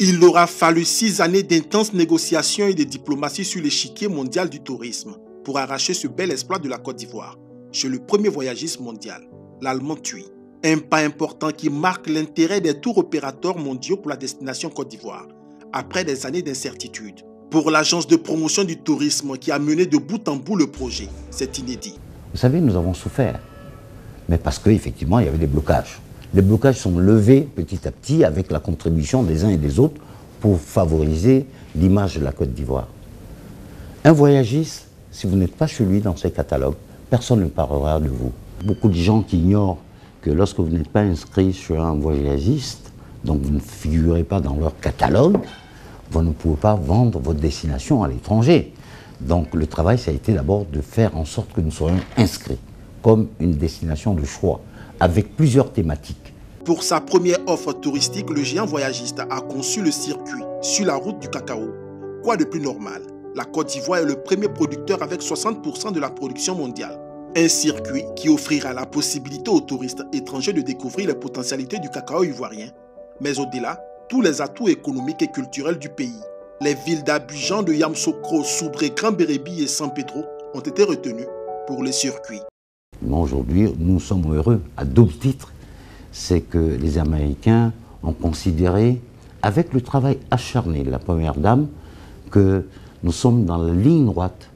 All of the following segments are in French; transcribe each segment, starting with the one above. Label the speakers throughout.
Speaker 1: Il aura fallu 6 années d'intenses négociations et de diplomatie sur l'échiquier mondial du tourisme pour arracher ce bel exploit de la Côte d'Ivoire chez le premier voyagiste mondial, l'Allemand TUI. Un pas important qui marque l'intérêt des tours opérateurs mondiaux pour la destination Côte d'Ivoire, après des années d'incertitude. Pour l'agence de promotion du tourisme qui a mené de bout en bout le projet, c'est inédit.
Speaker 2: Vous savez, nous avons souffert, mais parce qu'effectivement, il y avait des blocages. Les blocages sont levés petit à petit avec la contribution des uns et des autres pour favoriser l'image de la Côte d'Ivoire. Un voyagiste, si vous n'êtes pas chez lui dans ses catalogues, personne ne parlera de vous. Beaucoup de gens qui ignorent que lorsque vous n'êtes pas inscrit sur un voyagiste, donc vous ne figurez pas dans leur catalogue, vous ne pouvez pas vendre votre destination à l'étranger. Donc le travail, ça a été d'abord de faire en sorte que nous soyons inscrits comme une destination de choix, avec plusieurs thématiques.
Speaker 1: Pour sa première offre touristique, le géant voyagiste a conçu le circuit sur la route du cacao. Quoi de plus normal? La Côte d'Ivoire est le premier producteur avec 60% de la production mondiale. Un circuit qui offrira la possibilité aux touristes étrangers de découvrir les potentialités du cacao ivoirien, mais au-delà, tous les atouts économiques et culturels du pays. Les villes d'Abidjan, de Yamoussoukro, Soubré, Grand-Bérébi et San Pedro ont été retenues pour le circuit.
Speaker 2: Aujourd'hui, nous sommes heureux à double titre. C'est que les Américains ont considéré, avec le travail acharné de la Première Dame, que nous sommes dans la ligne droite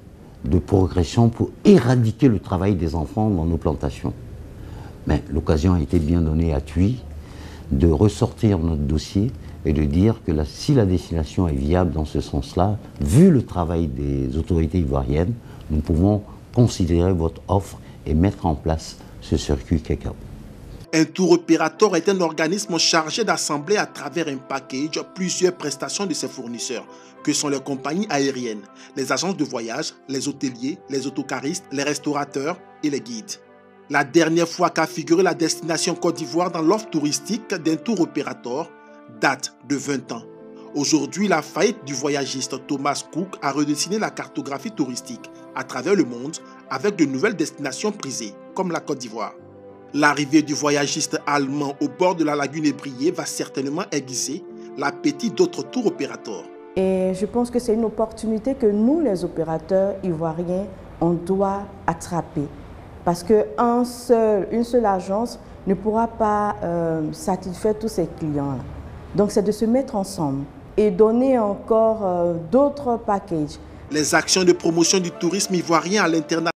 Speaker 2: de progression pour éradiquer le travail des enfants dans nos plantations. Mais l'occasion a été bien donnée à TUI de ressortir notre dossier et de dire que si la destination est viable dans ce sens-là, vu le travail des autorités ivoiriennes, nous pouvons considérer votre offre et mettre en place ce circuit cacao.
Speaker 1: Un tour opérateur est un organisme chargé d'assembler à travers un package plusieurs prestations de ses fournisseurs, que sont les compagnies aériennes, les agences de voyage, les hôteliers, les autocaristes, les restaurateurs et les guides. La dernière fois qu'a figuré la destination Côte d'Ivoire dans l'offre touristique d'un tour opérateur date de 20 ans. Aujourd'hui, la faillite du voyagiste Thomas Cook a redessiné la cartographie touristique à travers le monde avec de nouvelles destinations prisées, comme la Côte d'Ivoire. L'arrivée du voyagiste allemand au bord de la lagune ébriée va certainement aiguiser l'appétit d'autres tours opérateurs.
Speaker 3: Et je pense que c'est une opportunité que nous, les opérateurs ivoiriens, on doit attraper. Parce qu'une seule agence ne pourra pas satisfaire tous ses clients. Donc c'est de se mettre ensemble et donner encore d'autres packages.
Speaker 1: Les actions de promotion du tourisme ivoirien à l'international